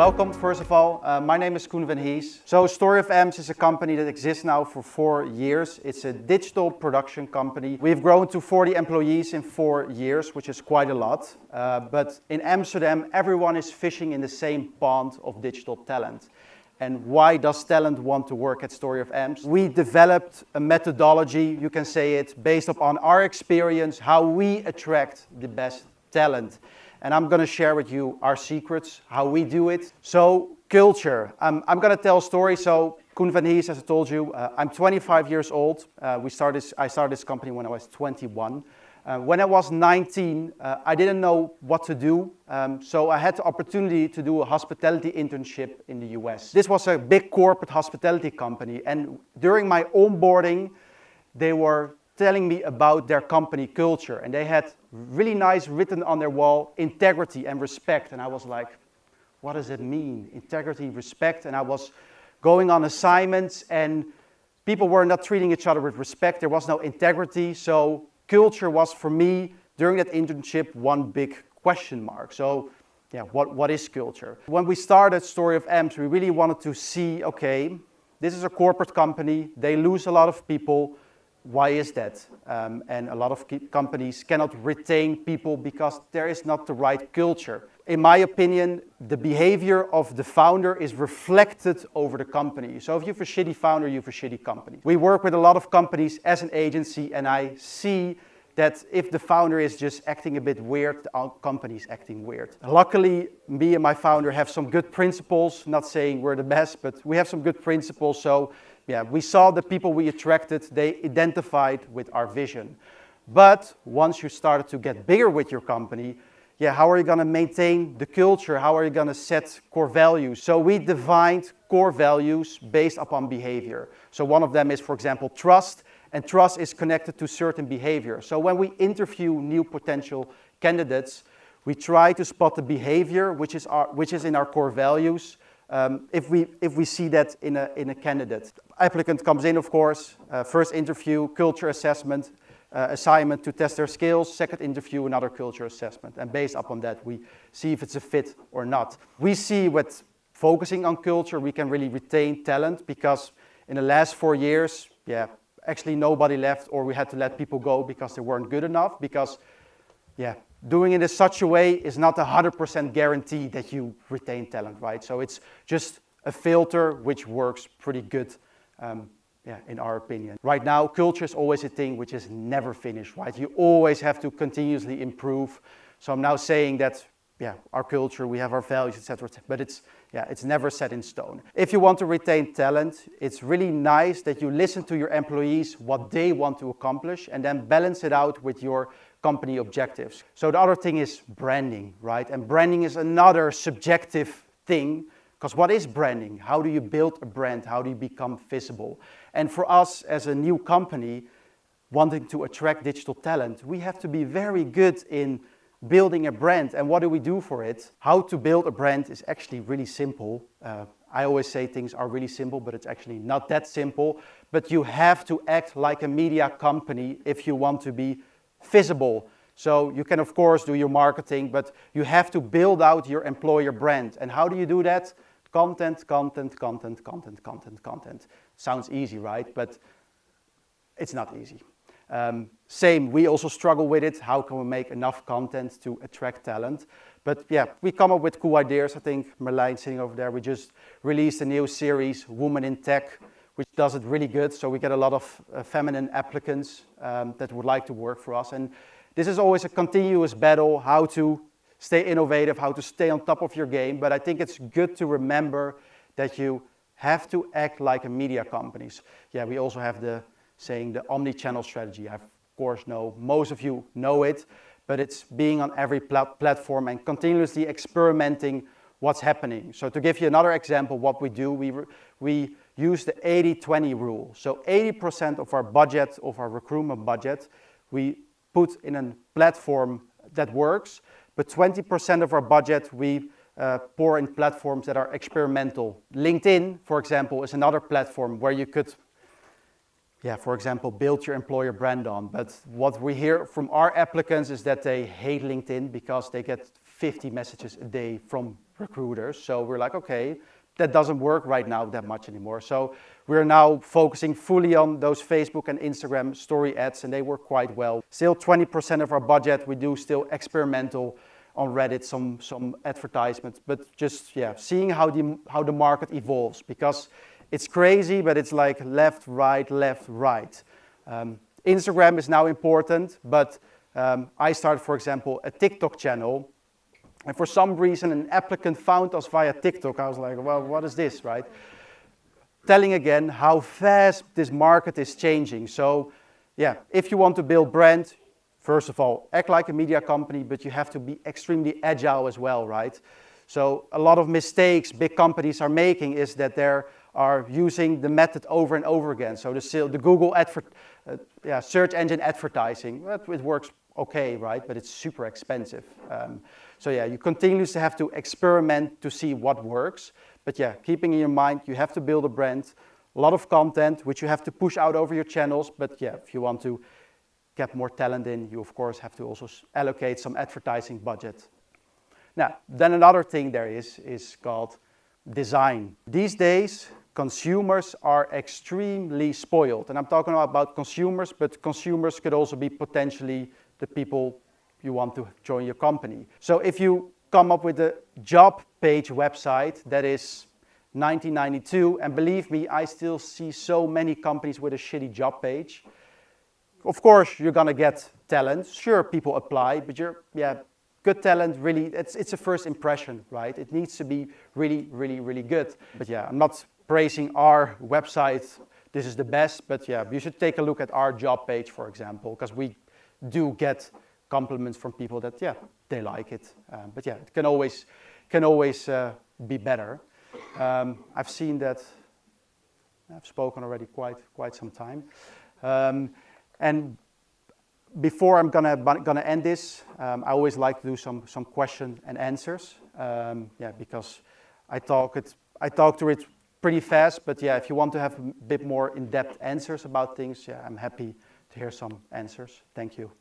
Welcome, first of all. My name is Coen van Hees. So Story of AMS is a company that exists now for 4 years. It's a digital production company. We've grown to 40 employees in 4 years, which is quite a lot. But in Amsterdam, everyone is fishing in the same pond of digital talent. And why does talent want to work at Story of AMS? We developed a methodology, you can say it, based upon our experience, how we attract the best talent. And I'm going to share with you our secrets, how we do it. So, culture. I'm going to tell a story. So, Coen van Hees, as I told you, I'm 25 years old. I started this company when I was 21. When I was 19, I didn't know what to do. So I had the opportunity to do a hospitality internship in the US. This was a big corporate hospitality company. And during my onboarding, they were telling me about their company culture, and they had really nice written on their wall, integrity and respect. And I was like, what does it mean? Integrity, respect. And I was going on assignments and people were not treating each other with respect. There was no integrity. So culture was for me during that internship one big question mark. So yeah, what is culture? When we started Story of AMS, we really wanted to see, okay, this is a corporate company, they lose a lot of people. Why is that? And a lot of companies cannot retain people because there is not the right culture. In my opinion, the behavior of the founder is reflected over the company. So if you have a shitty founder, you have a shitty company. We work with a lot of companies as an agency, and I see that if the founder is just acting a bit weird, the company is acting weird. Luckily, me and my founder have some good principles, not saying we're the best, but we have some good principles. So yeah, we saw the people we attracted, they identified with our vision. But once you started to get bigger with your company, yeah, how are you going to maintain the culture? How are you going to set core values? So we defined core values based upon behavior. So one of them is, for example, trust, and trust is connected to certain behavior. So when we interview new potential candidates, we try to spot the behavior which is in our core values. If we see that in a candidate. Applicant comes in, of course, first interview, culture assessment, assignment to test their skills, second interview, another culture assessment. And based upon that, we see if it's a fit or not. We see with focusing on culture, we can really retain talent because in the last 4 years, yeah, actually nobody left or we had to let people go because they weren't good enough because, yeah, doing it in such a way is not 100% guarantee that you retain talent, right? So it's just a filter which works pretty good, in our opinion. Right now, culture is always a thing which is never finished, right? You always have to continuously improve. So I'm now saying that, yeah, our culture, we have our values, etc., but it's never set in stone. If you want to retain talent, it's really nice that you listen to your employees, what they want to accomplish, and then balance it out with your company objectives. So the other thing is branding, right? And branding is another subjective thing, because what is branding? How do you build a brand? How do you become visible? And for us as a new company, wanting to attract digital talent, we have to be very good in building a brand. And what do we do for it? How to build a brand is actually really simple. I always say things are really simple, but it's actually not that simple. But you have to act like a media company if you want to be visible. So you can, of course, do your marketing, but you have to build out your employer brand. And how do you do that? Content, content, content, content, content, content. Sounds easy, right? But it's not easy. Same, we also struggle with it. How can we make enough content to attract talent? But yeah, we come up with cool ideas. I think Merlijn sitting over there, we just released a new series, Women in Tech, which does it really good. So we get a lot of feminine applicants that would like to work for us. And this is always a continuous battle, how to stay innovative, how to stay on top of your game. But I think it's good to remember that you have to act like a media company. Yeah, we also have the saying the omni-channel strategy. I, of course, know most of you know it, but it's being on every platform and continuously experimenting what's happening. So to give you another example, what we do, we use the 80-20 rule. So 80% of our budget, of our recruitment budget, we put in a platform that works, but 20% of our budget we pour in platforms that are experimental. LinkedIn, for example, is another platform where you could, for example, build your employer brand on. But what we hear from our applicants is that they hate LinkedIn because they get 50 messages a day from recruiters. So we're like, okay, that doesn't work right now that much anymore. So we're now focusing fully on those Facebook and Instagram story ads, and they work quite well. Still 20% of our budget, we do still experimental on Reddit, some advertisements, but just, yeah, seeing how the market evolves, because it's crazy, but it's like left, right, left, right. Instagram is now important, but I started, for example, a TikTok channel, and for some reason an applicant found us via TikTok. I was like, well, what is this, right? Telling again how fast this market is changing. So yeah, if you want to build brand, first of all, act like a media company, but you have to be extremely agile as well, right? So a lot of mistakes big companies are making is that they are using the method over and over again. So the Google search engine advertising, it works okay, right? But it's super expensive. So yeah, you continuously have to experiment to see what works. But yeah, keeping in your mind, you have to build a brand, a lot of content, which you have to push out over your channels. But yeah, if you want to get more talent in, you of course have to also allocate some advertising budget. Now, then another thing there is called design. These days, consumers are extremely spoiled. And I'm talking about consumers, but consumers could also be potentially the people you want to join your company. So if you come up with a job page website that is 1992, and believe me, I still see so many companies with a shitty job page. Of course, you're gonna get talent. Sure, people apply, but good talent, really, it's a first impression, right? It needs to be really, really, really good. But yeah, I'm not praising our website, this is the best, but yeah, you should take a look at our job page, for example, because we do get compliments from people that, yeah, they like it. But yeah, it can always be better. I've seen that, I've spoken already quite some time. And before I'm gonna end this, I always like to do some question and answers. Because I talk through it pretty fast, but yeah, if you want to have a bit more in-depth answers about things, yeah, I'm happy to hear some answers. Thank you.